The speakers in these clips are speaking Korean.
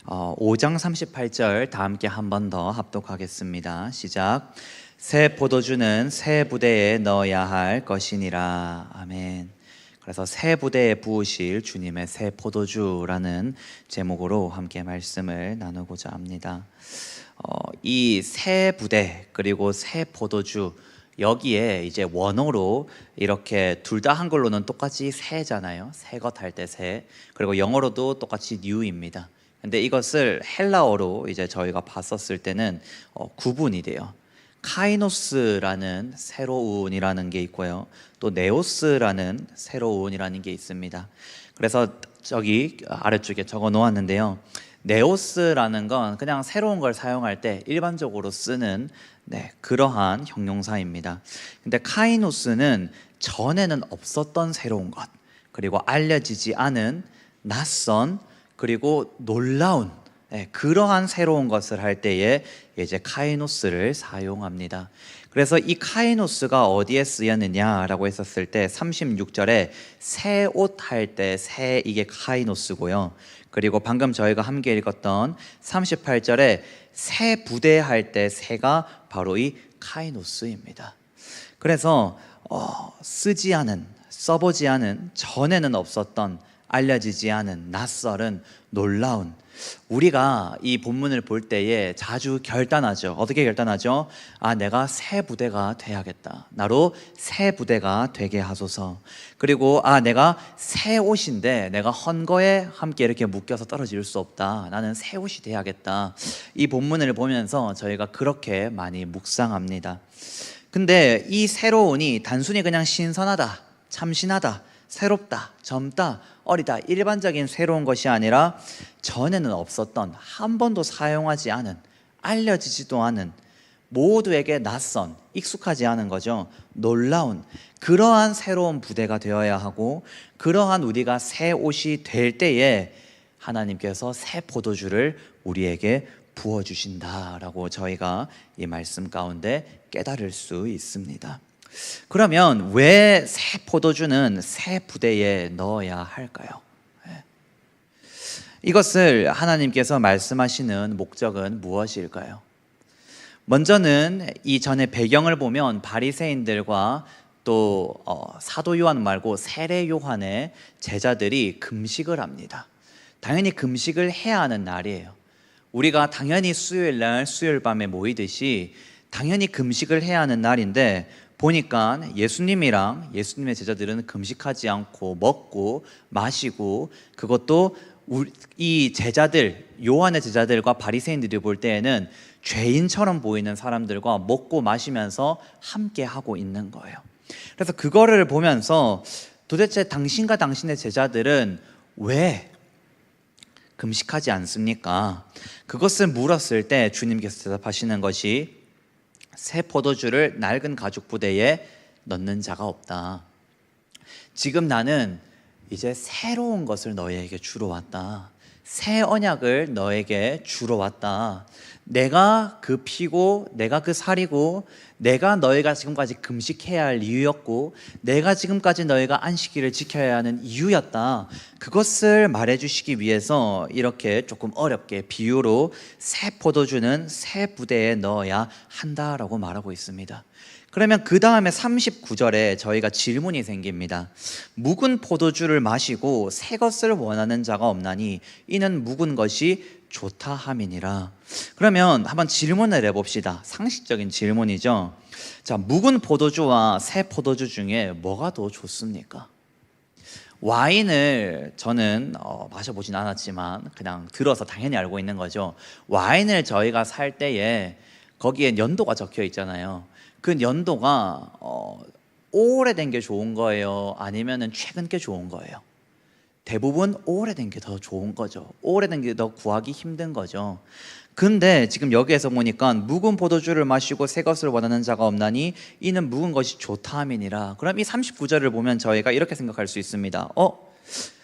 5장 38절 다 함께 한 번 더 합독하겠습니다. 시작. 새 포도주는 새 부대에 넣어야 할 것이니라. 아멘. 그래서 새 부대에 부으실 주님의 새 포도주라는 제목으로 함께 말씀을 나누고자 합니다. 이 새 부대 그리고 새 포도주, 여기에 이제 원어로 이렇게 둘 다 한글로는 똑같이 새잖아요. 새 것 할 때 새, 그리고 영어로도 똑같이 new입니다. 근데 이것을 헬라어로 이제 저희가 봤었을 때는 구분이 돼요. 카이노스라는 새로운이라는 게 있고요, 또 네오스라는 새로운이라는 게 있습니다. 그래서 저기 아래쪽에 적어 놓았는데요, 네오스라는 건 그냥 새로운 걸 사용할 때 일반적으로 쓰는 그러한 형용사입니다. 근데 카이노스는 전에는 없었던 새로운 것, 그리고 알려지지 않은 낯선, 그리고 놀라운 그러한 새로운 것을 할 때에 이제 카이노스를 사용합니다. 그래서 이 카이노스가 어디에 쓰였느냐라고 했었을 때 36절에 새 옷 할 때 새, 이게 카이노스고요. 그리고 방금 저희가 함께 읽었던 38절에 새 부대 할 때 새가 바로 이 카이노스입니다. 그래서 쓰지 않은, 써보지 않은, 전에는 없었던, 알려지지 않은, 낯설은, 놀라운, 우리가 이 본문을 볼 때에 자주 결단하죠. 어떻게 결단하죠? 내가 새 부대가 돼야겠다. 나로 새 부대가 되게 하소서. 그리고 내가 새 옷인데 내가 헌거에 함께 이렇게 묶여서 떨어질 수 없다. 나는 새 옷이 돼야겠다. 이 본문을 보면서 저희가 그렇게 많이 묵상합니다. 근데 이 새로운이 단순히 그냥 신선하다, 참신하다, 새롭다, 젊다, 어리다, 일반적인 새로운 것이 아니라 전에는 없었던, 한 번도 사용하지 않은, 알려지지도 않은, 모두에게 낯선, 익숙하지 않은 거죠. 놀라운, 그러한 새로운 부대가 되어야 하고, 그러한 우리가 새 옷이 될 때에 하나님께서 새 포도주를 우리에게 부어주신다라고 저희가 이 말씀 가운데 깨달을 수 있습니다. 그러면 왜 새 포도주는 새 부대에 넣어야 할까요? 이것을 하나님께서 말씀하시는 목적은 무엇일까요? 먼저는 이전의 배경을 보면 바리새인들과 또 사도 요한 말고 세례 요한의 제자들이 금식을 합니다. 당연히 금식을 해야 하는 날이에요. 우리가 당연히 수요일 날 수요일 밤에 모이듯이 당연히 금식을 해야 하는 날인데, 보니까 예수님이랑 예수님의 제자들은 금식하지 않고 먹고 마시고, 그것도 이 제자들, 요한의 제자들과 바리새인들이 볼 때에는 죄인처럼 보이는 사람들과 먹고 마시면서 함께 하고 있는 거예요. 그래서 그거를 보면서 도대체 당신과 당신의 제자들은 왜 금식하지 않습니까? 그것을 물었을 때 주님께서 대답하시는 것이 새 포도주를 낡은 가죽 부대에 넣는 자가 없다. 지금 나는 이제 새로운 것을 너희에게 주러 왔다. 새 언약을 너에게 주러 왔다. 내가 그 피고 내가 그 살이고, 내가 너희가 지금까지 금식해야 할 이유였고, 내가 지금까지 너희가 안식일을 지켜야 하는 이유였다. 그것을 말해주시기 위해서 이렇게 조금 어렵게 비유로 새 포도주는 새 부대에 넣어야 한다라고 말하고 있습니다. 그러면 그 다음에 39절에 저희가 질문이 생깁니다. 묵은 포도주를 마시고 새 것을 원하는 자가 없나니 이는 묵은 것이 좋다 함이니라. 그러면 한번 질문을 해봅시다. 상식적인 질문이죠. 자, 묵은 포도주와 새 포도주 중에 뭐가 더 좋습니까? 와인을 저는 마셔보진 않았지만 그냥 들어서 당연히 알고 있는 거죠. 와인을 저희가 살 때에 거기에 연도가 적혀 있잖아요. 그 연도가 오래된 게 좋은 거예요? 아니면 최근 게 좋은 거예요? 대부분 오래된 게 더 좋은 거죠. 오래된 게 더 구하기 힘든 거죠. 근데 지금 여기에서 보니까 묵은 포도주를 마시고 새 것을 원하는 자가 없나니 이는 묵은 것이 좋다 함이니라. 그럼 이 39절을 보면 저희가 이렇게 생각할 수 있습니다.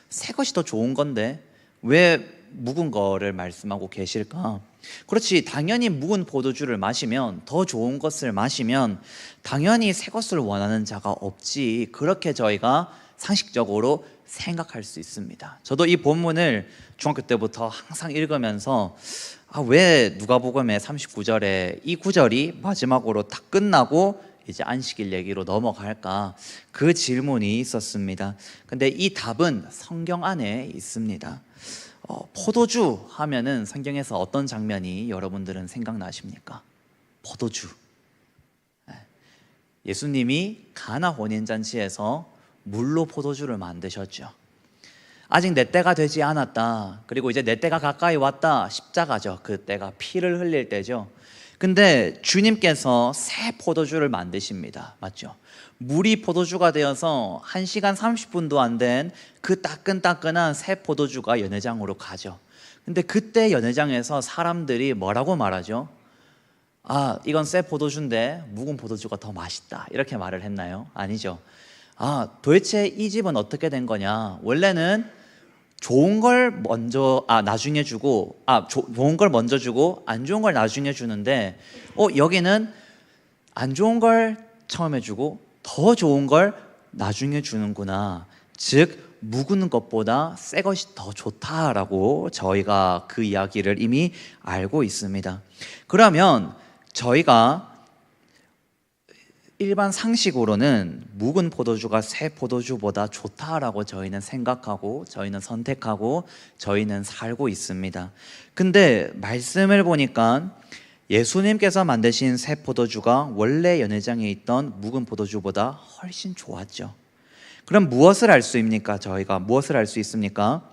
새 것이 더 좋은 건데 왜 묵은 거를 말씀하고 계실까? 그렇지, 당연히 묵은 포도주를 마시면, 더 좋은 것을 마시면 당연히 새 것을 원하는 자가 없지, 그렇게 저희가 상식적으로 생각할 수 있습니다. 저도 이 본문을 중학교 때부터 항상 읽으면서 왜 누가복음의 39절에 이 구절이 마지막으로 다 끝나고 이제 안식일 얘기로 넘어갈까, 그 질문이 있었습니다. 근데 이 답은 성경 안에 있습니다. 포도주 하면은 성경에서 어떤 장면이 여러분들은 생각나십니까? 포도주. 예수님이 가나 혼인잔치에서 물로 포도주를 만드셨죠. 아직 내 때가 되지 않았다, 그리고 이제 내 때가 가까이 왔다, 십자가죠. 그 때가 피를 흘릴 때죠. 근데 주님께서 새 포도주를 만드십니다. 맞죠? 물이 포도주가 되어서 1시간 30분도 안 된 그 따끈따끈한 새 포도주가 연회장으로 가죠. 근데 그때 연회장에서 사람들이 뭐라고 말하죠? 이건 새 포도주인데 묵은 포도주가 더 맛있다, 이렇게 말을 했나요? 아니죠. 도대체 이 집은 어떻게 된 거냐? 원래는 좋은 걸 먼저 나중에 주고 좋은 걸 먼저 주고 안 좋은 걸 나중에 주는데 여기는 안 좋은 걸 처음에 주고 더 좋은 걸 나중에 주는구나. 즉 묵은 것보다 새 것이 더 좋다라고 저희가 그 이야기를 이미 알고 있습니다. 그러면 저희가 일반 상식으로는 묵은 포도주가 새 포도주보다 좋다라고 저희는 생각하고 저희는 선택하고 저희는 살고 있습니다. 근데 말씀을 보니까 예수님께서 만드신 새 포도주가 원래 연회장에 있던 묵은 포도주보다 훨씬 좋았죠. 그럼 무엇을 알 수 있습니까? 저희가 무엇을 알 수 있습니까?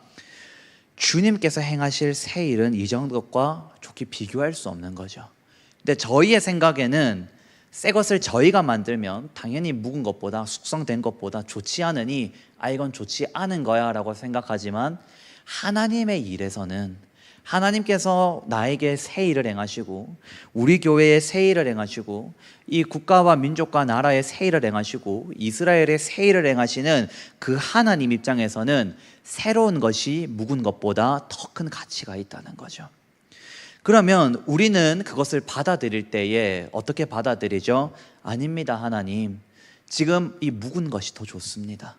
주님께서 행하실 새 일은 이전 것과 좋게 비교할 수 없는 거죠. 근데 저희의 생각에는 새 것을 저희가 만들면 당연히 묵은 것보다 숙성된 것보다 좋지 않으니 이건 좋지 않은 거야 라고 생각하지만, 하나님의 일에서는 하나님께서 나에게 새 일을 행하시고 우리 교회에 새 일을 행하시고 이 국가와 민족과 나라에 새 일을 행하시고 이스라엘에 새 일을 행하시는 그 하나님 입장에서는 새로운 것이 묵은 것보다 더 큰 가치가 있다는 거죠. 그러면 우리는 그것을 받아들일 때에 어떻게 받아들이죠? 아닙니다, 하나님. 지금 이 묵은 것이 더 좋습니다.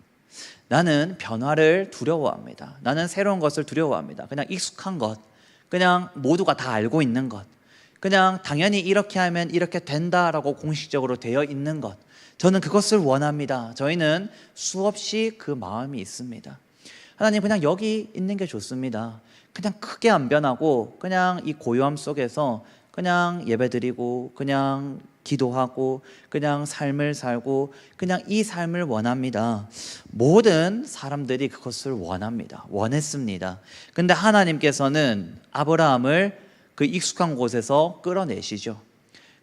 나는 변화를 두려워합니다. 나는 새로운 것을 두려워합니다. 그냥 익숙한 것, 그냥 모두가 다 알고 있는 것, 그냥 당연히 이렇게 하면 이렇게 된다라고 공식적으로 되어 있는 것, 저는 그것을 원합니다. 저희는 수없이 그 마음이 있습니다. 하나님, 그냥 여기 있는 게 좋습니다. 그냥 크게 안 변하고 그냥 이 고요함 속에서 그냥 예배드리고 그냥 기도하고 그냥 삶을 살고 그냥 이 삶을 원합니다. 모든 사람들이 그것을 원합니다. 원했습니다. 근데 하나님께서는 아브라함을 그 익숙한 곳에서 끌어내시죠.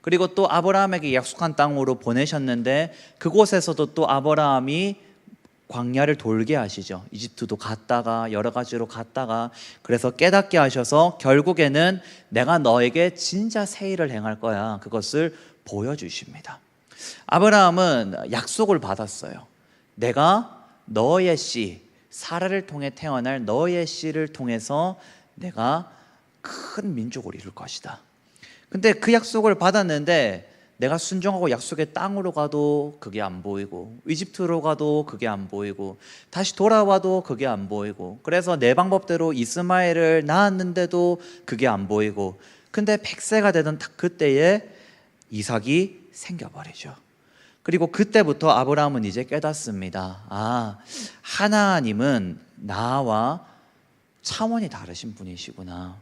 그리고 또 아브라함에게 약속한 땅으로 보내셨는데 그곳에서도 또 아브라함이 광야를 돌게 하시죠. 이집트도 갔다가 여러 가지로 갔다가, 그래서 깨닫게 하셔서 결국에는 내가 너에게 진짜 새 일을 행할 거야, 그것을 보여주십니다. 아브라함은 약속을 받았어요. 내가 너의 씨, 사라를 통해 태어날 너의 씨를 통해서 내가 큰 민족을 이룰 것이다. 근데 그 약속을 받았는데 내가 순종하고 약속의 땅으로 가도 그게 안 보이고, 이집트로 가도 그게 안 보이고, 다시 돌아와도 그게 안 보이고, 그래서 내 방법대로 이스마엘을 낳았는데도 그게 안 보이고, 근데 100세가 되던 딱 그때에 이삭이 생겨버리죠. 그리고 그때부터 아브라함은 이제 깨닫습니다. 하나님은 나와 차원이 다르신 분이시구나.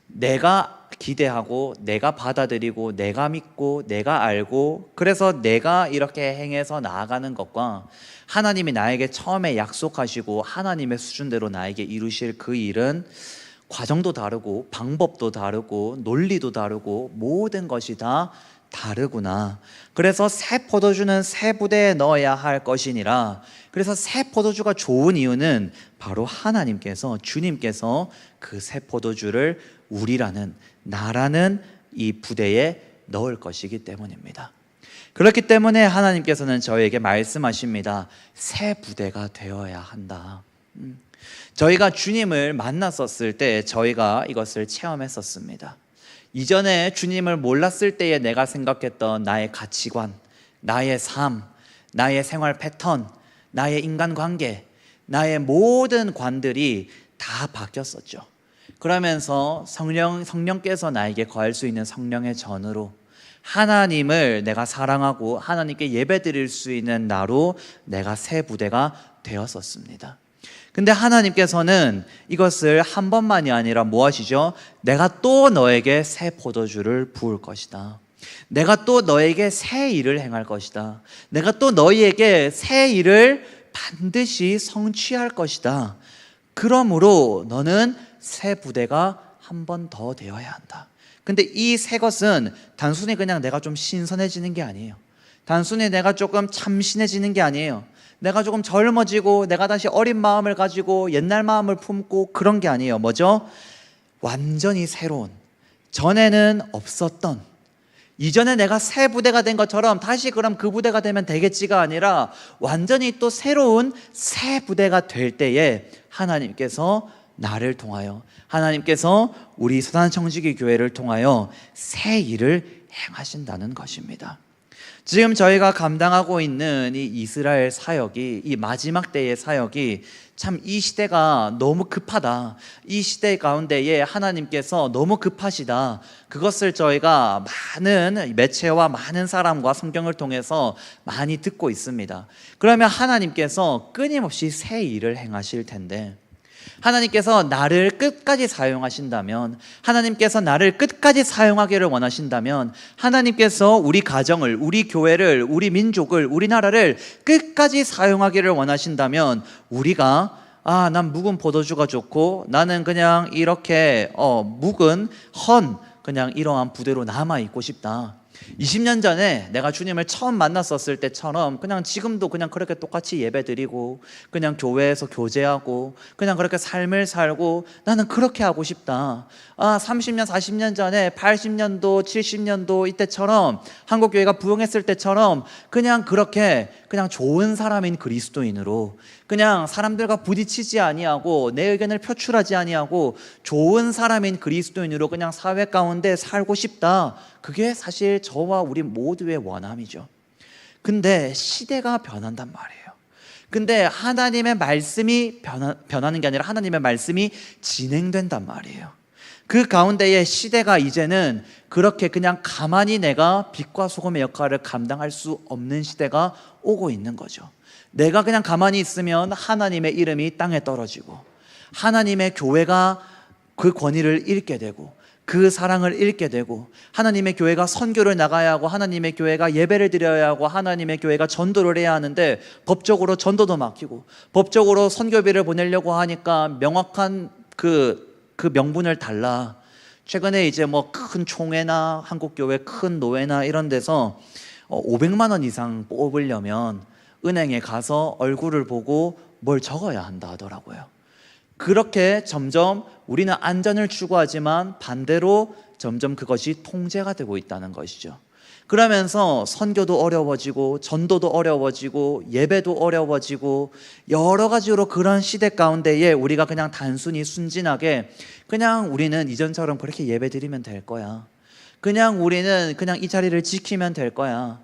내가 기대하고 내가 받아들이고 내가 믿고 내가 알고 그래서 내가 이렇게 행해서 나아가는 것과 하나님이 나에게 처음에 약속하시고 하나님의 수준대로 나에게 이루실 그 일은 과정도 다르고 방법도 다르고 논리도 다르고 모든 것이 다 다르구나. 그래서 새 포도주는 새 부대에 넣어야 할 것이니라. 그래서 새 포도주가 좋은 이유는 바로 하나님께서, 주님께서 그 새 포도주를 우리라는, 나라는 이 부대에 넣을 것이기 때문입니다. 그렇기 때문에 하나님께서는 저에게 말씀하십니다. 새 부대가 되어야 한다. 저희가 주님을 만났었을 때 저희가 이것을 체험했었습니다. 이전에 주님을 몰랐을 때에 내가 생각했던 나의 가치관, 나의 삶, 나의 생활 패턴, 나의 인간관계, 나의 모든 관들이 다 바뀌었었죠. 그러면서 성령께서 나에게 거할 수 있는 성령의 전으로 하나님을 내가 사랑하고 하나님께 예배드릴 수 있는 나로 내가 새 부대가 되었었습니다. 근데 하나님께서는 이것을 한 번만이 아니라 뭐 하시죠? 내가 또 너에게 새 포도주를 부을 것이다. 내가 또 너에게 새 일을 행할 것이다. 내가 또 너희에게 새 일을 반드시 성취할 것이다. 그러므로 너는 새 부대가 한 번 더 되어야 한다. 근데 이 새 것은 단순히 그냥 내가 좀 신선해지는 게 아니에요. 단순히 내가 조금 참신해지는 게 아니에요. 내가 조금 젊어지고 내가 다시 어린 마음을 가지고 옛날 마음을 품고 그런 게 아니에요. 뭐죠? 완전히 새로운, 전에는 없었던, 이전에 내가 새 부대가 된 것처럼 다시 그럼 그 부대가 되면 되겠지가 아니라 완전히 또 새로운 새 부대가 될 때에 하나님께서 나를 통하여, 하나님께서 우리 서단청지기 교회를 통하여 새 일을 행하신다는 것입니다. 지금 저희가 감당하고 있는 이 이스라엘 사역이, 이 마지막 때의 사역이 참 이 시대가 너무 급하다, 이 시대 가운데에 하나님께서 너무 급하시다, 그것을 저희가 많은 매체와 많은 사람과 성경을 통해서 많이 듣고 있습니다. 그러면 하나님께서 끊임없이 새 일을 행하실 텐데, 하나님께서 나를 끝까지 사용하신다면, 하나님께서 나를 끝까지 사용하기를 원하신다면, 하나님께서 우리 가정을, 우리 교회를, 우리 민족을, 우리나라를 끝까지 사용하기를 원하신다면, 우리가 난 묵은 포도주가 좋고 나는 그냥 이렇게 묵은 그냥 이러한 부대로 남아있고 싶다. 20년 전에 내가 주님을 처음 만났었을 때처럼 그냥 지금도 그냥 그렇게 똑같이 예배드리고 그냥 교회에서 교제하고 그냥 그렇게 삶을 살고 나는 그렇게 하고 싶다. 30년 40년 전에 80년도 70년도 이때처럼 한국교회가 부흥했을 때처럼 그냥 그렇게 그냥 좋은 사람인 그리스도인으로 그냥 사람들과 부딪히지 아니하고 내 의견을 표출하지 아니하고 좋은 사람인 그리스도인으로 그냥 사회 가운데 살고 싶다. 그게 사실 저와 우리 모두의 원함이죠. 근데 시대가 변한단 말이에요. 근데 하나님의 말씀이 변하는 게 아니라 하나님의 말씀이 진행된단 말이에요. 그 가운데에 시대가 이제는 그렇게 그냥 가만히 내가 빛과 소금의 역할을 감당할 수 없는 시대가 오고 있는 거죠. 내가 그냥 가만히 있으면 하나님의 이름이 땅에 떨어지고 하나님의 교회가 그 권위를 잃게 되고 그 사랑을 잃게 되고 하나님의 교회가 선교를 나가야 하고 하나님의 교회가 예배를 드려야 하고 하나님의 교회가 전도를 해야 하는데 법적으로 전도도 막히고 법적으로 선교비를 보내려고 하니까 명확한 그 명분을 달라. 최근에 이제 뭐 큰 총회나 한국교회 큰 노회나 이런 데서 500만 원 이상 뽑으려면 은행에 가서 얼굴을 보고 뭘 적어야 한다 하더라고요. 그렇게 점점 우리는 안전을 추구하지만 반대로 점점 그것이 통제가 되고 있다는 것이죠. 그러면서 선교도 어려워지고 전도도 어려워지고 예배도 어려워지고 여러 가지로 그런 시대 가운데에 우리가 그냥 단순히 순진하게 그냥 우리는 이전처럼 그렇게 예배 드리면 될 거야. 그냥 우리는 그냥 이 자리를 지키면 될 거야.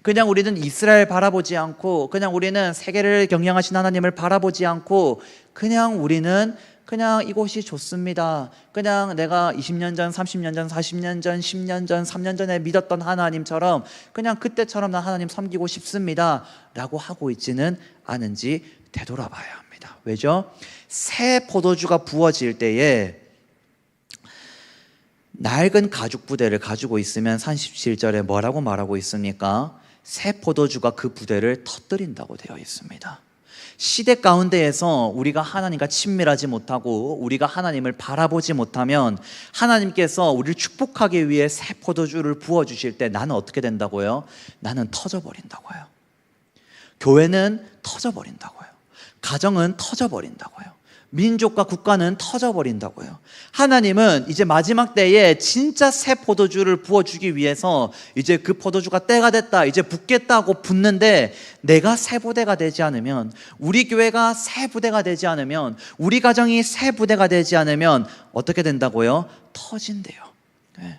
그냥 우리는 이스라엘 바라보지 않고 그냥 우리는 세계를 경영하신 하나님을 바라보지 않고 그냥 우리는 그냥 이곳이 좋습니다. 그냥 내가 20년 전, 30년 전, 40년 전, 10년 전, 3년 전에 믿었던 하나님처럼 그냥 그때처럼 나 하나님 섬기고 싶습니다 라고 하고 있지는 않은지 되돌아봐야 합니다. 왜죠? 새 포도주가 부어질 때에 낡은 가죽 부대를 가지고 있으면 37절에 뭐라고 말하고 있습니까? 새 포도주가 그 부대를 터뜨린다고 되어 있습니다. 시대 가운데에서 우리가 하나님과 친밀하지 못하고 우리가 하나님을 바라보지 못하면 하나님께서 우리를 축복하기 위해 새 포도주를 부어주실 때 나는 어떻게 된다고요? 나는 터져버린다고요. 교회는 터져버린다고요. 가정은 터져버린다고요. 민족과 국가는 터져버린다고요. 하나님은 이제 마지막 때에 진짜 새 포도주를 부어주기 위해서 이제 그 포도주가 때가 됐다, 이제 붓겠다고 붓는데 내가 새 부대가 되지 않으면, 우리 교회가 새 부대가 되지 않으면, 우리 가정이 새 부대가 되지 않으면 어떻게 된다고요? 터진대요. 네.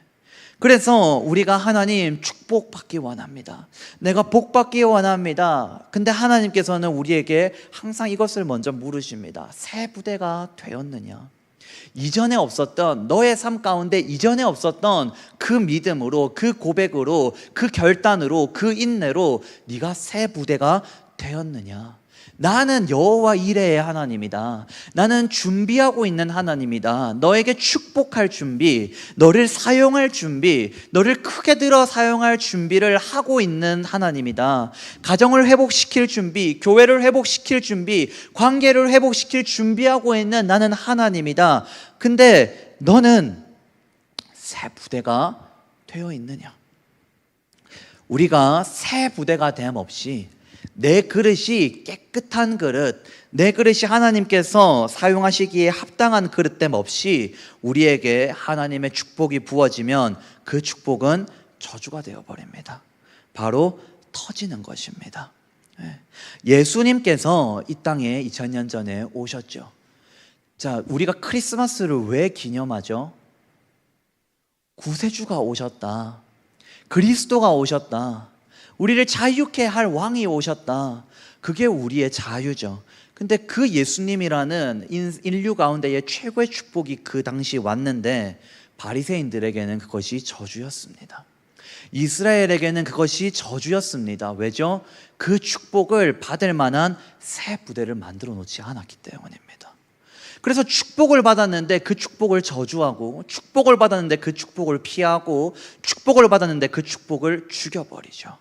그래서 우리가 하나님 축복받기 원합니다. 내가 복받기 원합니다. 근데 하나님께서는 우리에게 항상 이것을 먼저 물으십니다. 새 부대가 되었느냐? 이전에 없었던, 너의 삶 가운데 이전에 없었던 그 믿음으로, 그 고백으로, 그 결단으로, 그 인내로 네가 새 부대가 되었느냐? 나는 여호와 이레의 하나님이다. 나는 준비하고 있는 하나님이다. 너에게 축복할 준비, 너를 사용할 준비, 너를 크게 들어 사용할 준비를 하고 있는 하나님이다. 가정을 회복시킬 준비, 교회를 회복시킬 준비, 관계를 회복시킬 준비하고 있는 나는 하나님이다. 근데 너는 새 부대가 되어 있느냐? 우리가 새 부대가 됨 없이 내 그릇이 깨끗한 그릇, 내 그릇이 하나님께서 사용하시기에 합당한 그릇됨 없이 우리에게 하나님의 축복이 부어지면 그 축복은 저주가 되어버립니다. 바로 터지는 것입니다. 예수님께서 이 땅에 2000년 전에 오셨죠. 자, 우리가 크리스마스를 왜 기념하죠? 구세주가 오셨다. 그리스도가 오셨다. 우리를 자유케 할 왕이 오셨다. 그게 우리의 자유죠. 근데 그 예수님이라는 인류 가운데의 최고의 축복이 그 당시 왔는데 바리새인들에게는 그것이 저주였습니다. 이스라엘에게는 그것이 저주였습니다. 왜죠? 그 축복을 받을 만한 새 부대를 만들어 놓지 않았기 때문입니다. 그래서 축복을 받았는데 그 축복을 저주하고, 축복을 받았는데 그 축복을 피하고, 축복을 받았는데 그 축복을 죽여버리죠.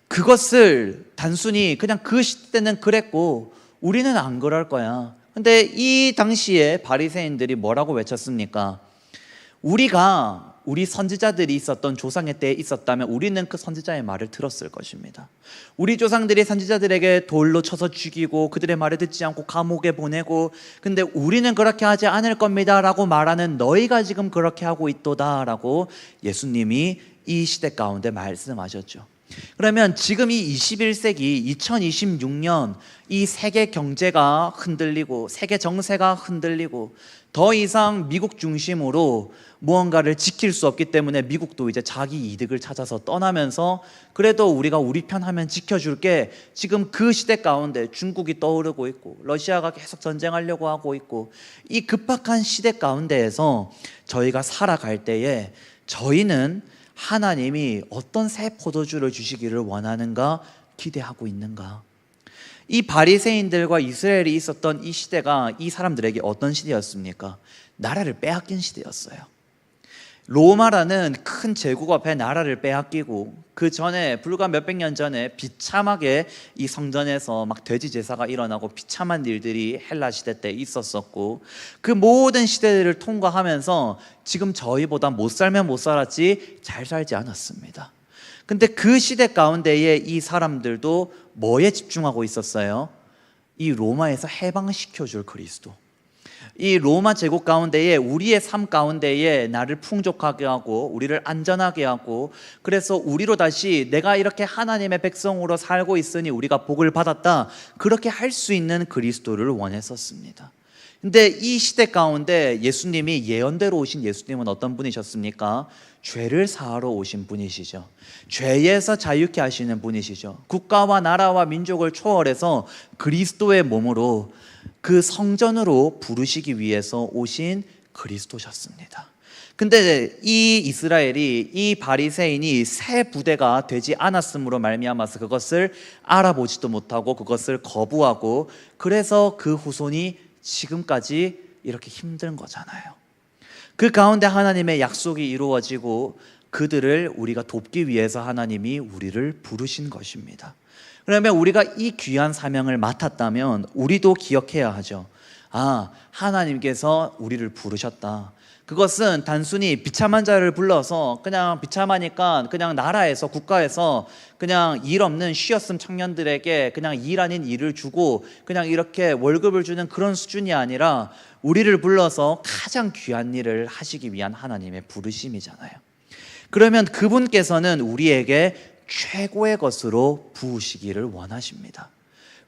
그것을 단순히 그냥 그 시대는 그랬고 우리는 안 그럴 거야. 근데 이 당시에 바리새인들이 뭐라고 외쳤습니까? 우리 선지자들이 있었던 조상의 때에 있었다면 우리는 그 선지자의 말을 들었을 것입니다. 우리 조상들이 선지자들에게 돌로 쳐서 죽이고 그들의 말을 듣지 않고 감옥에 보내고, 근데 우리는 그렇게 하지 않을 겁니다 라고 말하는 너희가 지금 그렇게 하고 있도다 라고 예수님이 이 시대 가운데 말씀하셨죠. 그러면 지금 이 21세기 2026년 이 세계 경제가 흔들리고 세계 정세가 흔들리고 더 이상 미국 중심으로 무언가를 지킬 수 없기 때문에 미국도 이제 자기 이득을 찾아서 떠나면서 그래도 우리가 우리 편 하면 지켜줄게, 지금 그 시대 가운데 중국이 떠오르고 있고 러시아가 계속 전쟁하려고 하고 있고 이 급박한 시대 가운데에서 저희가 살아갈 때에 저희는 하나님이 어떤 새 포도주를 주시기를 원하는가 기대하고 있는가? 이 바리새인들과 이스라엘이 있었던 이 시대가 이 사람들에게 어떤 시대였습니까? 나라를 빼앗긴 시대였어요. 로마라는 큰 제국 앞에 나라를 빼앗기고 그 전에 불과 몇백 년 전에 비참하게 이 성전에서 막 돼지 제사가 일어나고 비참한 일들이 헬라 시대 때 있었었고 그 모든 시대들을 통과하면서 지금 저희보다 못 살면 못 살았지 잘 살지 않았습니다. 근데 그 시대 가운데에 이 사람들도 뭐에 집중하고 있었어요? 이 로마에서 해방시켜줄 그리스도, 이 로마 제국 가운데에 우리의 삶 가운데에 나를 풍족하게 하고 우리를 안전하게 하고 그래서 우리로 다시 내가 이렇게 하나님의 백성으로 살고 있으니 우리가 복을 받았다, 그렇게 할 수 있는 그리스도를 원했었습니다. 근데 이 시대 가운데 예수님이 예언대로 오신 예수님은 어떤 분이셨습니까? 죄를 사하러 오신 분이시죠. 죄에서 자유케 하시는 분이시죠. 국가와 나라와 민족을 초월해서 그리스도의 몸으로 그 성전으로 부르시기 위해서 오신 그리스도셨습니다. 근데 이 이스라엘이, 이 바리새인이 새 부대가 되지 않았으므로 말미암아서 그것을 알아보지도 못하고 그것을 거부하고 그래서 그 후손이 지금까지 이렇게 힘든 거잖아요. 그 가운데 하나님의 약속이 이루어지고 그들을 우리가 돕기 위해서 하나님이 우리를 부르신 것입니다. 그러면 우리가 이 귀한 사명을 맡았다면 우리도 기억해야 하죠. 아, 하나님께서 우리를 부르셨다. 그것은 단순히 비참한 자를 불러서 그냥 비참하니까 그냥 나라에서 국가에서 그냥 일 없는 쉬었음 청년들에게 그냥 일 아닌 일을 주고 그냥 이렇게 월급을 주는 그런 수준이 아니라 우리를 불러서 가장 귀한 일을 하시기 위한 하나님의 부르심이잖아요. 그러면 그분께서는 우리에게 최고의 것으로 부으시기를 원하십니다.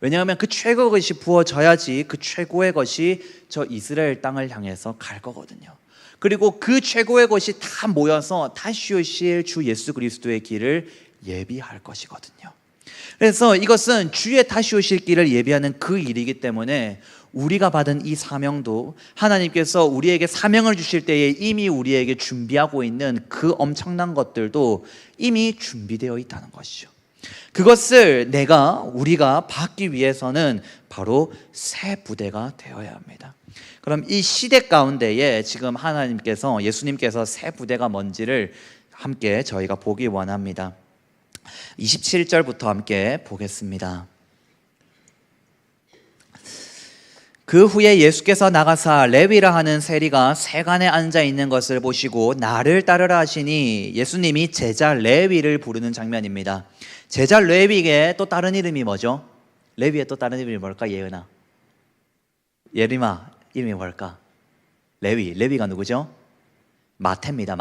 왜냐하면 그 최고의 것이 부어져야지 그 최고의 것이 저 이스라엘 땅을 향해서 갈 거거든요. 그리고 그 최고의 것이 다 모여서 다시 오실 주 예수 그리스도의 길을 예비할 것이거든요. 그래서 이것은 주의 다시 오실 길을 예비하는 그 일이기 때문에 우리가 받은 이 사명도 하나님께서 우리에게 사명을 주실 때에 이미 우리에게 준비하고 있는 그 엄청난 것들도 이미 준비되어 있다는 것이죠. 그것을 우리가 받기 위해서는 바로 새 부대가 되어야 합니다. 그럼 이 시대 가운데에 지금 하나님께서, 예수님께서 새 부대가 뭔지를 함께 저희가 보기 원합니다. 27절부터 함께 보겠습니다. 그 후에 예수께서 나가사 레위라 하는 세리가 세간에 앉아 있는 것을 보시고 나를 따르라 하시니, 예수님이 제자 레위를 부르는 장면입니다. 제자 레위의 또 다른 이름이 뭐죠? 레위의 또 다른 이름이 뭘까? 예은아, 예림아, 이름이 뭘까? 레위가 누구죠? 마태입니다.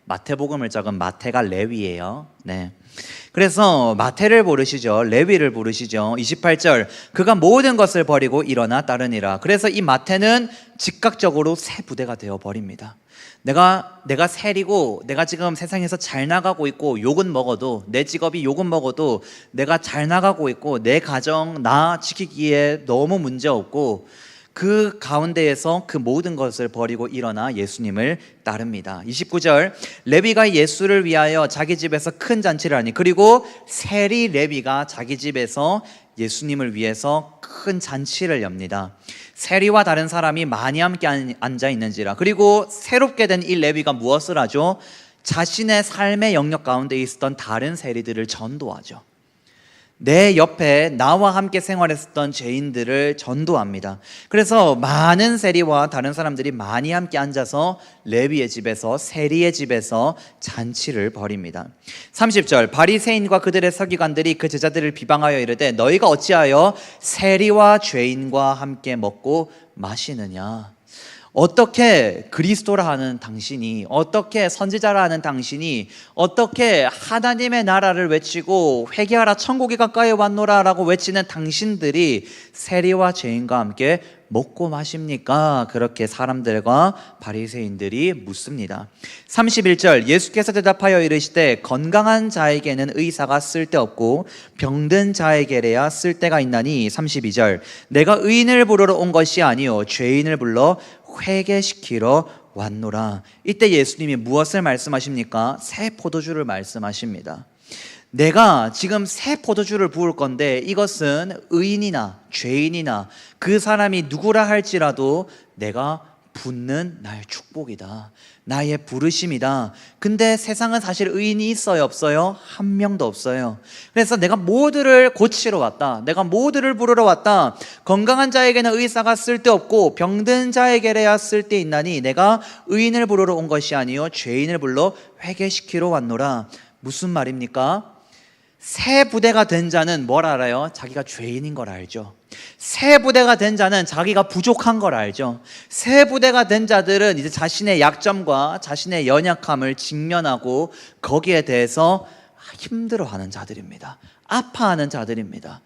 마태복음을 적은 마태가 레위예요. 네. 그래서 마태를 부르시죠. 레위를 부르시죠. 28절, 그가 모든 것을 버리고 일어나 따르니라. 그래서 이 마태는 즉각적으로 새 부대가 되어 버립니다. 내가 세리고, 내가 지금 세상에서 잘 나가고 있고, 욕은 먹어도, 내 직업이 욕은 먹어도 내가 잘 나가고 있고, 내 가정 나 지키기에 너무 문제 없고, 그 가운데에서 그 모든 것을 버리고 일어나 예수님을 따릅니다. 29절, 레위가 예수를 위하여 자기 집에서 큰 잔치를 하니, 그리고 세리 레위가 자기 집에서 예수님을 위해서 큰 잔치를 엽니다. 세리와 다른 사람이 많이 함께 앉아 있는지라. 그리고 새롭게 된 이 레위가 무엇을 하죠? 자신의 삶의 영역 가운데 있었던 다른 세리들을 전도하죠. 내 옆에 나와 함께 생활했었던 죄인들을 전도합니다. 그래서 많은 세리와 다른 사람들이 많이 함께 앉아서 레위의 집에서, 세리의 집에서 잔치를 벌입니다. 30절, 바리새인과 그들의 서기관들이 그 제자들을 비방하여 이르되 너희가 어찌하여 세리와 죄인과 함께 먹고 마시느냐. 어떻게 그리스도라 하는 당신이, 어떻게 선지자라 하는 당신이, 어떻게 하나님의 나라를 외치고 회개하라 천국이 가까이 왔노라 라고 외치는 당신들이 세리와 죄인과 함께 먹고 마십니까? 그렇게 사람들과 바리새인들이 묻습니다. 31절, 예수께서 대답하여 이르시되 건강한 자에게는 의사가 쓸데없고 병든 자에게래야 쓸데가 있나니. 32절, 내가 의인을 부르러 온 것이 아니요 죄인을 불러 회개시키러 왔노라. 이때 예수님이 무엇을 말씀하십니까? 새 포도주를 말씀하십니다. 내가 지금 새 포도주를 부을 건데 이것은 의인이나 죄인이나 그 사람이 누구라 할지라도 내가 붓는 나의 축복이다, 나의 부르심이다. 근데 세상은 사실 의인이 있어요, 없어요? 한 명도 없어요. 그래서 내가 모두를 고치러 왔다, 내가 모두를 부르러 왔다. 건강한 자에게는 의사가 쓸데없고 병든 자에게래야 쓸데있나니 내가 의인을 부르러 온 것이 아니요 죄인을 불러 회개시키러 왔노라. 무슨 말입니까? 새 부대가 된 자는 뭘 알아요? 자기가 죄인인 걸 알죠. 새 부대가 된 자는 자기가 부족한 걸 알죠. 새 부대가 된 자들은 이제 자신의 약점과 자신의 연약함을 직면하고 거기에 대해서 힘들어하는 자들입니다. 아파하는 자들입니다.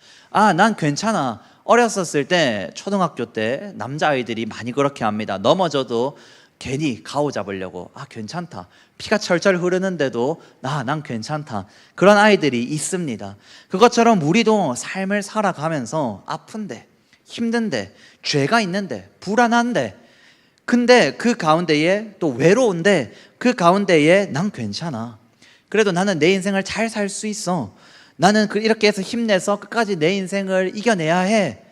난 괜찮아. 어렸었을 때, 초등학교 때 남자아이들이 많이 그렇게 합니다. 넘어져도 괜히 가오 잡으려고 괜찮다, 피가 철철 흐르는데도 난 괜찮다. 그런 아이들이 있습니다. 그것처럼 우리도 삶을 살아가면서 아픈데, 힘든데, 죄가 있는데, 불안한데, 근데 그 가운데에 또 외로운데, 그 가운데에 난 괜찮아, 그래도 나는 내 인생을 잘 살 수 있어, 나는 이렇게 해서 힘내서 끝까지 내 인생을 이겨내야 해.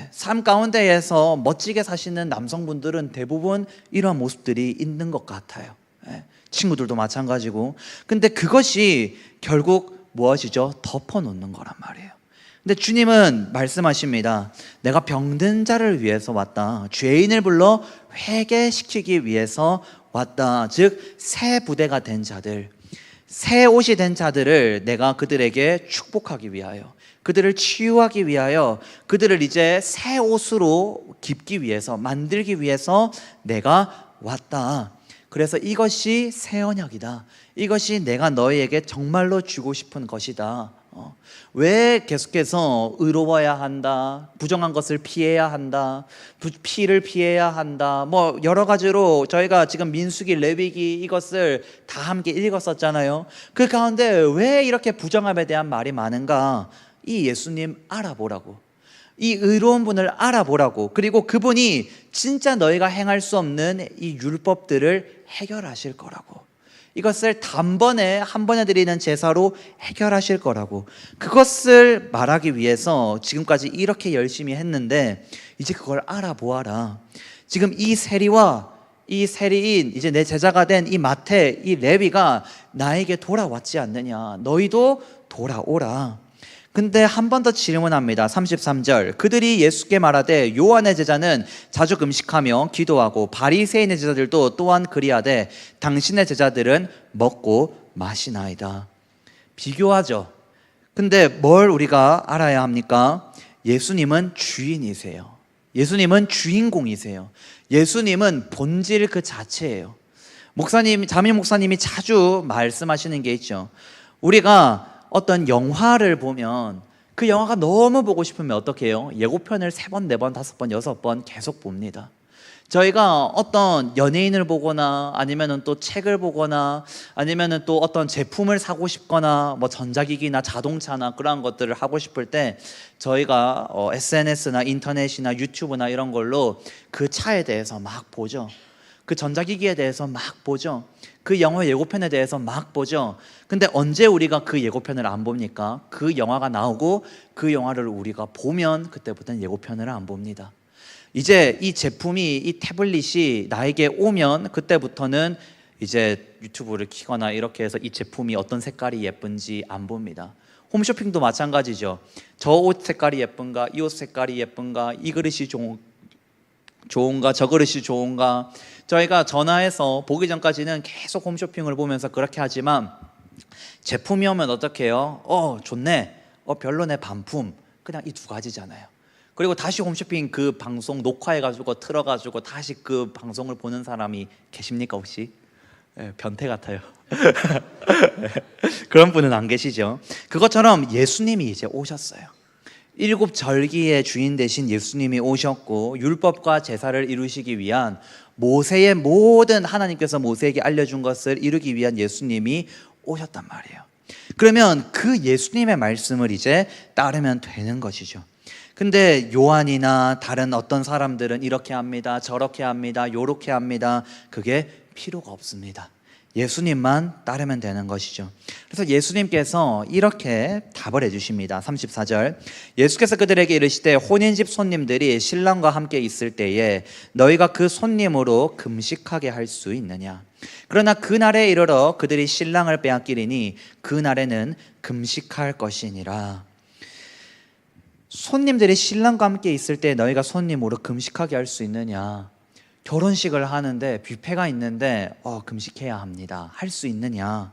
삶 가운데에서 멋지게 사시는 남성분들은 대부분 이러한 모습들이 있는 것 같아요. 친구들도 마찬가지고. 근데 그것이 결국 무엇이죠? 덮어놓는 거란 말이에요. 근데 주님은 말씀하십니다. 내가 병든 자를 위해서 왔다, 죄인을 불러 회개시키기 위해서 왔다. 즉 새 부대가 된 자들, 새 옷이 된 자들을 내가 그들에게 축복하기 위하여, 그들을 치유하기 위하여, 그들을 이제 새 옷으로 입기 위해서, 만들기 위해서 내가 왔다. 그래서 이것이 새 언약이다, 이것이 내가 너희에게 정말로 주고 싶은 것이다. 왜 계속해서 의로워야 한다, 부정한 것을 피해야 한다, 피를 피해야 한다, 뭐 여러 가지로 저희가 지금 민수기, 레위기 이것을 다 함께 읽었었잖아요. 그 가운데 왜 이렇게 부정함에 대한 말이 많은가? 이 예수님 알아보라고, 이 의로운 분을 알아보라고, 그리고 그분이 진짜 너희가 행할 수 없는 이 율법들을 해결하실 거라고, 이것을 단번에 한 번에 드리는 제사로 해결하실 거라고, 그것을 말하기 위해서 지금까지 이렇게 열심히 했는데 이제 그걸 알아보아라. 지금 이 세리와 이 세리인 이제 내 제자가 된 이 마태, 이 레위가 나에게 돌아왔지 않느냐, 너희도 돌아오라. 근데 한 번 더 질문합니다. 33절, 그들이 예수께 말하되 요한의 제자는 자주 금식하며 기도하고 바리새인의 제자들도 또한 그리하되 당신의 제자들은 먹고 마시나이다. 비교하죠. 근데 뭘 우리가 알아야 합니까? 예수님은 주인이세요. 예수님은 주인공이세요. 예수님은 본질 그 자체예요. 잠임 목사님이 자주 말씀하시는 게 있죠. 우리가 어떤 영화를 보면 그 영화가 너무 보고 싶으면 어떻게 해요? 예고편을 3번, 4번, 5번, 6번 계속 봅니다. 저희가 어떤 연예인을 보거나 아니면은 또 책을 보거나 아니면은 또 어떤 제품을 사고 싶거나 뭐 전자기기나 자동차나 그런 것들을 하고 싶을 때 저희가 SNS나 인터넷이나 유튜브나 이런 걸로 그 차에 대해서 막 보죠. 그 전자기기에 대해서 막 보죠. 그 영화 예고편에 대해서 막 보죠. 근데 언제 우리가 그 예고편을 안 봅니까? 그 영화가 나오고 그 영화를 우리가 보면 그때부터는 예고편을 안 봅니다. 이제 이 제품이, 이 태블릿이 나에게 오면 그때부터는 이제 유튜브를 켜거나 이렇게 해서 이 제품이 어떤 색깔이 예쁜지 안 봅니다. 홈쇼핑도 마찬가지죠. 저 옷 색깔이 예쁜가, 이 옷 색깔이 예쁜가, 이 그릇이 좋은가, 저 그릇이 좋은가. 저희가 전화해서 보기 전까지는 계속 홈쇼핑을 보면서 그렇게 하지만 제품이 오면 어떻게 해요? 좋네, 별로네, 반품. 그냥 이 2가지잖아요. 그리고 다시 홈쇼핑 그 방송 녹화해가지고 틀어가지고 다시 그 방송을 보는 사람이 계십니까 혹시? 변태 같아요. 그런 분은 안 계시죠? 그것처럼 예수님이 이제 오셨어요. 7 절기의 주인 되신 예수님이 오셨고 율법과 제사를 이루시기 위한 모세의 모든, 하나님께서 모세에게 알려준 것을 이루기 위한 예수님이 오셨단 말이에요. 그러면 그 예수님의 말씀을 이제 따르면 되는 것이죠. 근데 요한이나 다른 어떤 사람들은 이렇게 합니다, 저렇게 합니다, 요렇게 합니다. 그게 필요가 없습니다. 예수님만 따르면 되는 것이죠. 그래서 예수님께서 이렇게 답을 해주십니다. 34절, 예수께서 그들에게 이르시되 혼인집 손님들이 신랑과 함께 있을 때에 너희가 그 손님으로 금식하게 할 수 있느냐? 그러나 그날에 이르러 그들이 신랑을 빼앗기리니 그날에는 금식할 것이니라. 손님들이 신랑과 함께 있을 때 너희가 손님으로 금식하게 할 수 있느냐? 결혼식을 하는데 뷔페가 있는데 금식해야 합니다. 할 수 있느냐?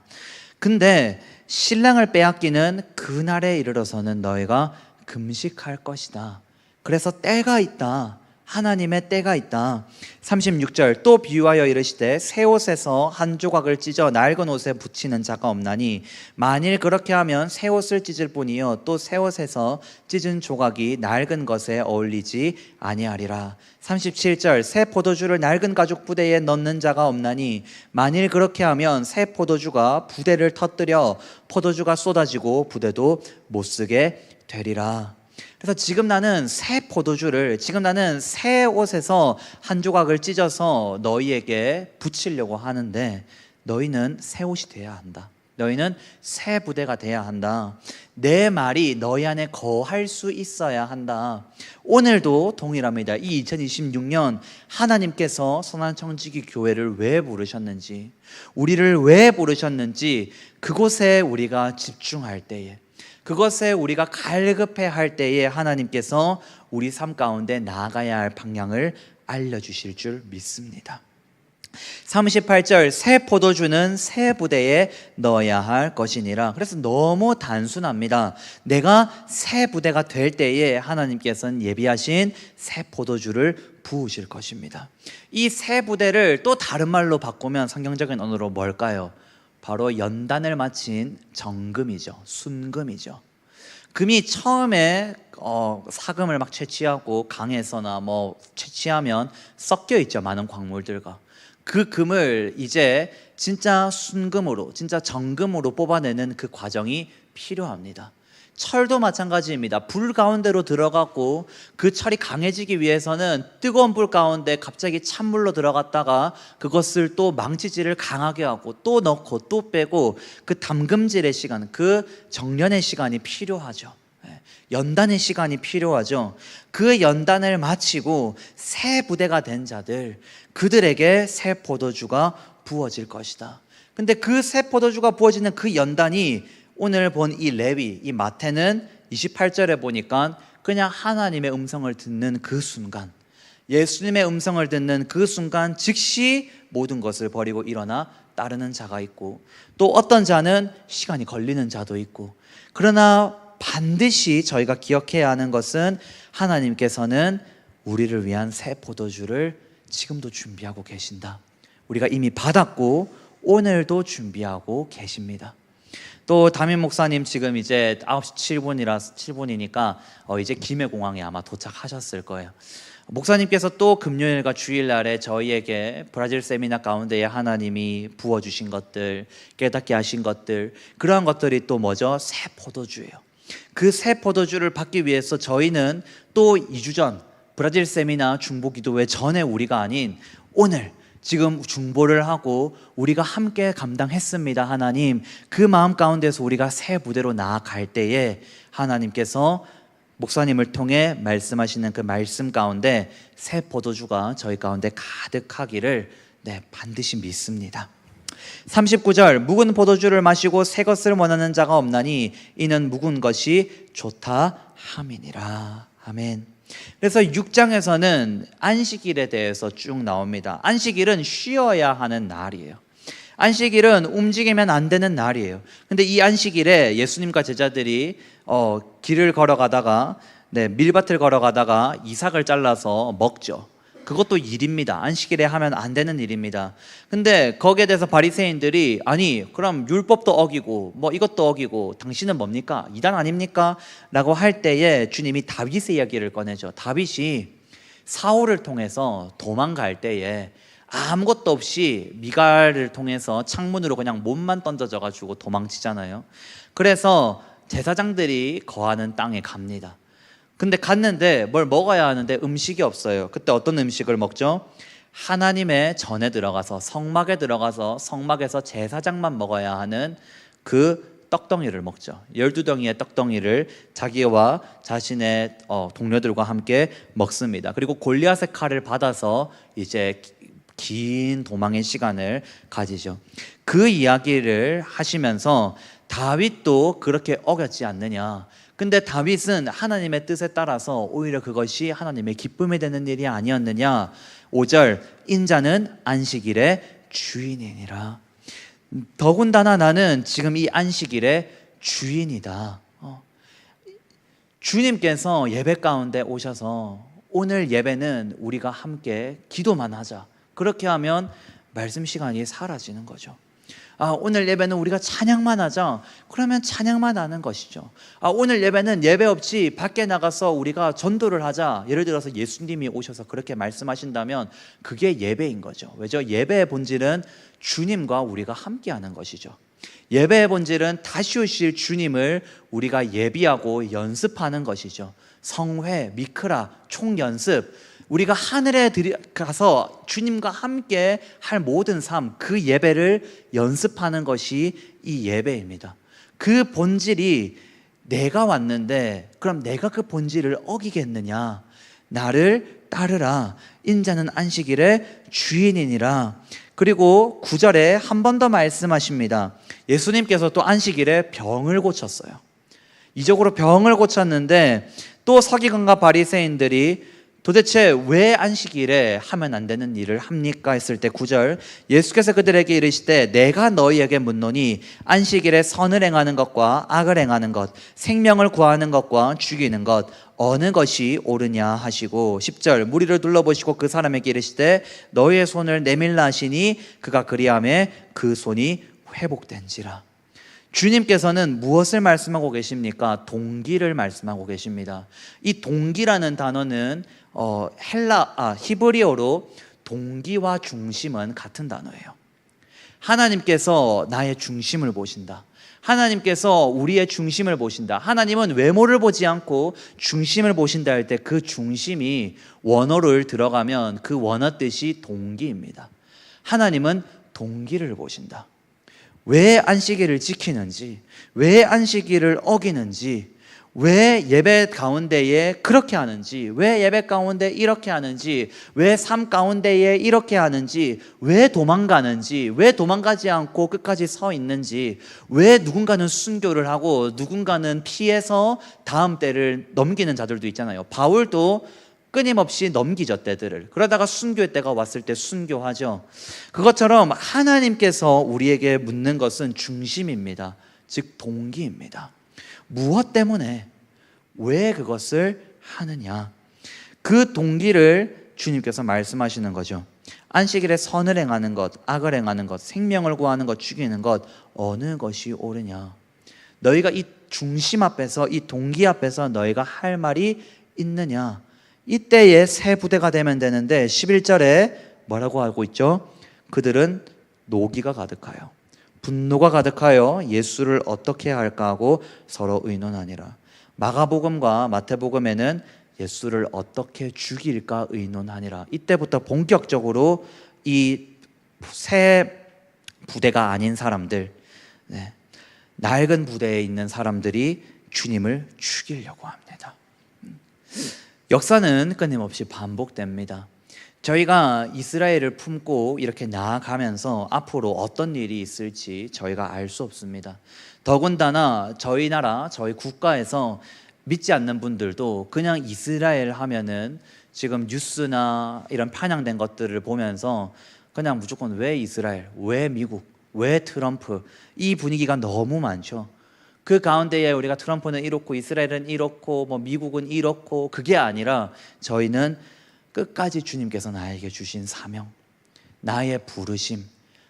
근데 신랑을 빼앗기는 그날에 이르러서는 너희가 금식할 것이다. 그래서 때가 있다. 하나님의 때가 있다. 36절, 또 비유하여 이르시되 새 옷에서 한 조각을 찢어 낡은 옷에 붙이는 자가 없나니 만일 그렇게 하면 새 옷을 찢을 뿐이요 또 새 옷에서 찢은 조각이 낡은 것에 어울리지 아니하리라. 37절, 새 포도주를 낡은 가죽 부대에 넣는 자가 없나니 만일 그렇게 하면 새 포도주가 부대를 터뜨려 포도주가 쏟아지고 부대도 못 쓰게 되리라. 그래서 지금 나는 새 포도주를, 지금 나는 새 옷에서 한 조각을 찢어서 너희에게 붙이려고 하는데 너희는 새 옷이 돼야 한다. 너희는 새 부대가 돼야 한다. 내 말이 너희 안에 거할 수 있어야 한다. 오늘도 동일합니다. 이 2026년 하나님께서 선한청지기 교회를 왜 부르셨는지, 우리를 왜 부르셨는지 그곳에 우리가 집중할 때에, 그것에 우리가 갈급해 할 때에 하나님께서 우리 삶 가운데 나아가야 할 방향을 알려주실 줄 믿습니다. 38절, 새 포도주는 새 부대에 넣어야 할 것이니라. 그래서 너무 단순합니다. 내가 새 부대가 될 때에 하나님께서는 예비하신 새 포도주를 부으실 것입니다. 이 새 부대를 또 다른 말로 바꾸면 성경적인 언어로 뭘까요? 바로 연단을 마친 정금이죠. 순금이죠. 금이 처음에 사금을 막 채취하고 강에서나 뭐 채취하면 섞여 있죠. 많은 광물들과. 그 금을 이제 진짜 순금으로, 진짜 정금으로 뽑아내는 그 과정이 필요합니다. 철도 마찬가지입니다. 불 가운데로 들어가고 그 철이 강해지기 위해서는 뜨거운 불 가운데 갑자기 찬물로 들어갔다가 그것을 또 망치질을 강하게 하고 또 넣고 또 빼고 그 담금질의 시간, 그 정련의 시간이 필요하죠. 연단의 시간이 필요하죠. 그 연단을 마치고 새 부대가 된 자들, 그들에게 새 포도주가 부어질 것이다. 근데 그 새 포도주가 부어지는 그 연단이 오늘 본 이 레위, 이 마태는 28절에 보니까 그냥 하나님의 음성을 듣는 그 순간, 예수님의 음성을 듣는 그 순간 즉시 모든 것을 버리고 일어나 따르는 자가 있고, 또 어떤 자는 시간이 걸리는 자도 있고, 그러나 반드시 저희가 기억해야 하는 것은 하나님께서는 우리를 위한 새 포도주를 지금도 준비하고 계신다. 우리가 이미 받았고 오늘도 준비하고 계십니다. 또 담임 목사님 지금 이제 9시 7분이니까 이제 김해공항에 아마 도착하셨을 거예요. 목사님께서 또 금요일과 주일날에 저희에게 브라질 세미나 가운데에 하나님이 부어주신 것들, 깨닫게 하신 것들, 그러한 것들이 또 뭐죠? 새 포도주예요. 그 새 포도주를 받기 위해서 저희는 또 2주 전 브라질 세미나 중보기도회 전에 우리가 아닌 오늘 지금 중보를 하고 우리가 함께 감당했습니다. 하나님, 그 마음 가운데서 우리가 새 부대로 나아갈 때에 하나님께서 목사님을 통해 말씀하시는 그 말씀 가운데 새 포도주가 저희 가운데 가득하기를 반드시 믿습니다. 39절, 묵은 포도주를 마시고 새 것을 원하는 자가 없나니 이는 묵은 것이 좋다 함이니라. 아멘. 그래서 6장에서는 안식일에 대해서 쭉 나옵니다. 안식일은 쉬어야 하는 날이에요. 안식일은 움직이면 안 되는 날이에요. 근데 이 안식일에 예수님과 제자들이 길을 걸어가다가 밀밭을 걸어가다가 이삭을 잘라서 먹죠. 그것도 일입니다. 안식일에 하면 안 되는 일입니다. 근데 거기에 대해서 바리새인들이 아니 그럼 율법도 어기고 뭐 이것도 어기고 당신은 뭡니까? 이단 아닙니까? 라고 할 때에 주님이 다윗의 이야기를 꺼내죠. 다윗이 사울을 통해서 도망갈 때에 아무것도 없이 미갈을 통해서 창문으로 그냥 몸만 던져져 가지고 도망치잖아요. 그래서 제사장들이 거하는 땅에 갑니다. 근데 갔는데 뭘 먹어야 하는데 음식이 없어요. 그때 어떤 음식을 먹죠? 하나님의 전에 들어가서 성막에 들어가서 성막에서 제사장만 먹어야 하는 그 떡덩이를 먹죠. 12덩이의 떡덩이를 자기와 자신의 동료들과 함께 먹습니다. 그리고 골리앗의 칼을 받아서 이제 긴 도망의 시간을 가지죠. 그 이야기를 하시면서 다윗도 그렇게 어겼지 않느냐. 근데 다윗은 하나님의 뜻에 따라서 오히려 그것이 하나님의 기쁨이 되는 일이 아니었느냐. 5절, 인자는 안식일의 주인이니라. 더군다나 나는 지금 이 안식일의 주인이다. 주님께서 예배 가운데 오셔서 오늘 예배는 우리가 함께 기도만 하자. 그렇게 하면 말씀 시간이 사라지는 거죠. 오늘 예배는 우리가 찬양만 하자. 그러면 찬양만 하는 것이죠. 오늘 예배는 예배 없이 밖에 나가서 우리가 전도를 하자. 예를 들어서 예수님이 오셔서 그렇게 말씀하신다면 그게 예배인 거죠. 왜죠? 예배의 본질은 주님과 우리가 함께하는 것이죠. 예배의 본질은 다시 오실 주님을 우리가 예비하고 연습하는 것이죠. 성회, 미크라, 총연습, 우리가 하늘에 가서 주님과 함께 할 모든 삶, 그 예배를 연습하는 것이 이 예배입니다. 그 본질이 내가 왔는데 그럼 내가 그 본질을 어기겠느냐? 나를 따르라. 인자는 안식일의 주인이니라. 그리고 9절에 한 번 더 말씀하십니다. 예수님께서 또 안식일에 병을 고쳤어요. 이적으로 병을 고쳤는데 또 서기관과 바리새인들이 도대체 왜 안식일에 하면 안 되는 일을 합니까? 했을 때 9절, 예수께서 그들에게 이르시되 내가 너희에게 묻노니 안식일에 선을 행하는 것과 악을 행하는 것, 생명을 구하는 것과 죽이는 것 어느 것이 옳으냐 하시고 10절, 무리를 둘러보시고 그 사람에게 이르시되 너희의 손을 내밀라 하시니 그가 그리하매 그 손이 회복된지라. 주님께서는 무엇을 말씀하고 계십니까? 동기를 말씀하고 계십니다. 이 동기라는 단어는 히브리어로 동기와 중심은 같은 단어예요. 하나님께서 나의 중심을 보신다. 하나님께서 우리의 중심을 보신다. 하나님은 외모를 보지 않고 중심을 보신다 할 때 그 중심이 원어를 들어가면 그 원어 뜻이 동기입니다. 하나님은 동기를 보신다. 왜 안식일을 지키는지, 왜 안식일을 어기는지, 왜 예배 가운데에 그렇게 하는지, 왜 예배 가운데 이렇게 하는지, 왜 삶 가운데에 이렇게 하는지, 왜 도망가는지, 왜 도망가지 않고 끝까지 서 있는지, 왜 누군가는 순교를 하고 누군가는 피해서 다음 때를 넘기는 자들도 있잖아요. 바울도 끊임없이 넘기죠, 때들을. 그러다가 순교의 때가 왔을 때 순교하죠. 그것처럼 하나님께서 우리에게 묻는 것은 중심입니다. 즉 동기입니다. 무엇 때문에, 왜 그것을 하느냐, 그 동기를 주님께서 말씀하시는 거죠. 안식일에 선을 행하는 것, 악을 행하는 것, 생명을 구하는 것, 죽이는 것, 어느 것이 옳으냐. 너희가 이 중심 앞에서, 이 동기 앞에서 너희가 할 말이 있느냐. 이때에 새 부대가 되면 되는데 11절에 뭐라고 하고 있죠? 그들은 노기가 가득하여 분노가 가득하여 예수를 어떻게 할까 하고 서로 의논하니라. 마가복음과 마태복음에는 예수를 어떻게 죽일까 의논하니라. 이때부터 본격적으로 이 새 부대가 아닌 사람들, 낡은 부대에 있는 사람들이 주님을 죽이려고 합니다. 역사는 끊임없이 반복됩니다. 저희가 이스라엘을 품고 이렇게 나아가면서 앞으로 어떤 일이 있을지 저희가 알 수 없습니다. 더군다나 저희 나라, 저희 국가에서 믿지 않는 분들도 그냥 이스라엘 하면은 지금 뉴스나 이런 편향된 것들을 보면서 그냥 무조건 왜 이스라엘, 왜 미국, 왜 트럼프, 이 분위기가 너무 많죠. 그 가운데에 우리가 트럼프는 이렇고 이스라엘은 이렇고 뭐 미국은 이렇고, 그게 아니라 저희는 끝까지 주님께서 나에게 주신 사명, 나의 부르심,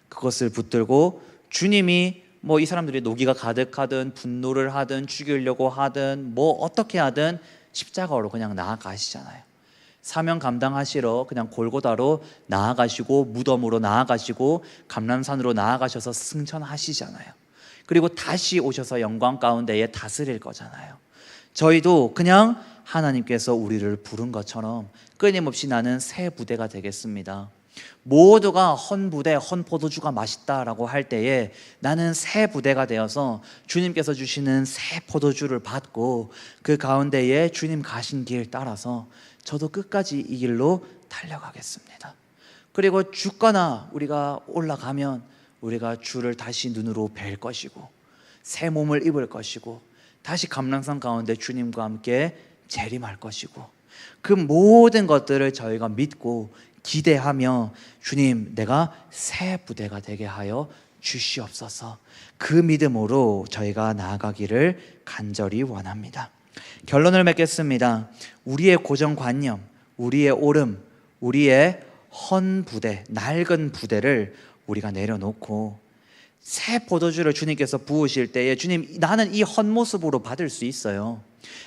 그것을 붙들고 주님이 뭐 이 사람들이 노기가 가득하든 분노를 하든 죽이려고 하든 뭐 어떻게 하든 십자가로 그냥 나아가시잖아요. 사명 감당하시러 그냥 골고다로 나아가시고 무덤으로 나아가시고 감람산으로 나아가셔서 승천하시잖아요. 그리고 다시 오셔서 영광 가운데에 다스릴 거잖아요. 저희도 그냥 하나님께서 우리를 부른 것처럼 끊임없이 나는 새 부대가 되겠습니다. 모두가 헌 부대, 헌 포도주가 맛있다라고 할 때에 나는 새 부대가 되어서 주님께서 주시는 새 포도주를 받고 그 가운데에 주님 가신 길 따라서 저도 끝까지 이 길로 달려가겠습니다. 그리고 죽거나 우리가 올라가면 우리가 주를 다시 눈으로 뵐 것이고 새 몸을 입을 것이고 다시 감람산 가운데 주님과 함께 재림할 것이고, 그 모든 것들을 저희가 믿고 기대하며 주님, 내가 새 부대가 되게 하여 주시옵소서, 그 믿음으로 저희가 나아가기를 간절히 원합니다. 결론을 맺겠습니다. 우리의 고정관념, 우리의 오름, 우리의 헌 부대, 낡은 부대를 우리가 내려놓고 새 포도주를 주님께서 부으실 때에 주님, 나는 이 헛모습으로 받을 수 있어요.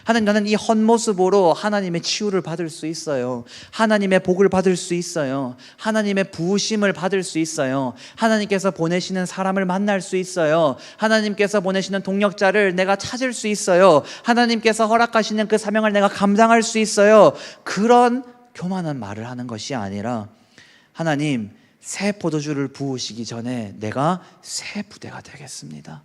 하나님, 나는 이 헛모습으로 하나님의 치유를 받을 수 있어요. 하나님의 복을 받을 수 있어요. 하나님의 부으심을 받을 수 있어요. 하나님께서 보내시는 사람을 만날 수 있어요. 하나님께서 보내시는 동력자를 내가 찾을 수 있어요. 하나님께서 허락하시는 그 사명을 내가 감당할 수 있어요. 그런 교만한 말을 하는 것이 아니라, 하나님, 새 포도주를 부으시기 전에 내가 새 부대가 되겠습니다.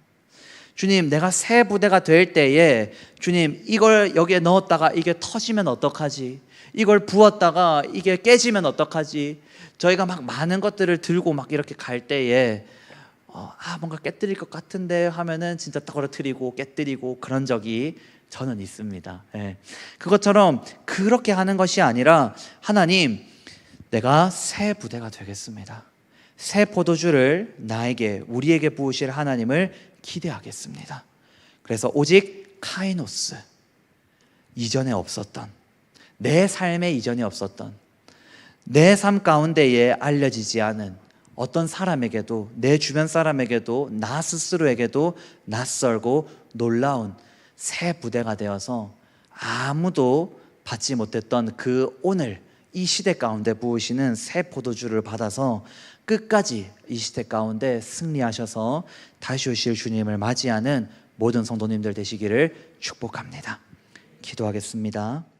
주님, 내가 새 부대가 될 때에 주님, 이걸 여기에 넣었다가 이게 터지면 어떡하지? 이걸 부었다가 이게 깨지면 어떡하지? 저희가 막 많은 것들을 들고 막 이렇게 갈 때에 뭔가 깨뜨릴 것 같은데 하면은 진짜 떨어뜨리고 깨뜨리고 그런 적이 저는 있습니다. 그것처럼 그렇게 하는 것이 아니라, 하나님, 내가 새 부대가 되겠습니다. 새 포도주를 나에게, 우리에게 부으실 하나님을 기대하겠습니다. 그래서 오직 카이노스, 이전에 없었던, 내 삶에 이전에 없었던, 내 삶 가운데에 알려지지 않은 어떤 사람에게도, 내 주변 사람에게도, 나 스스로에게도 낯설고 놀라운 새 부대가 되어서 아무도 받지 못했던 그 오늘 이 시대 가운데 부으시는 새 포도주를 받아서 끝까지 이 시대 가운데 승리하셔서 다시 오실 주님을 맞이하는 모든 성도님들 되시기를 축복합니다. 기도하겠습니다.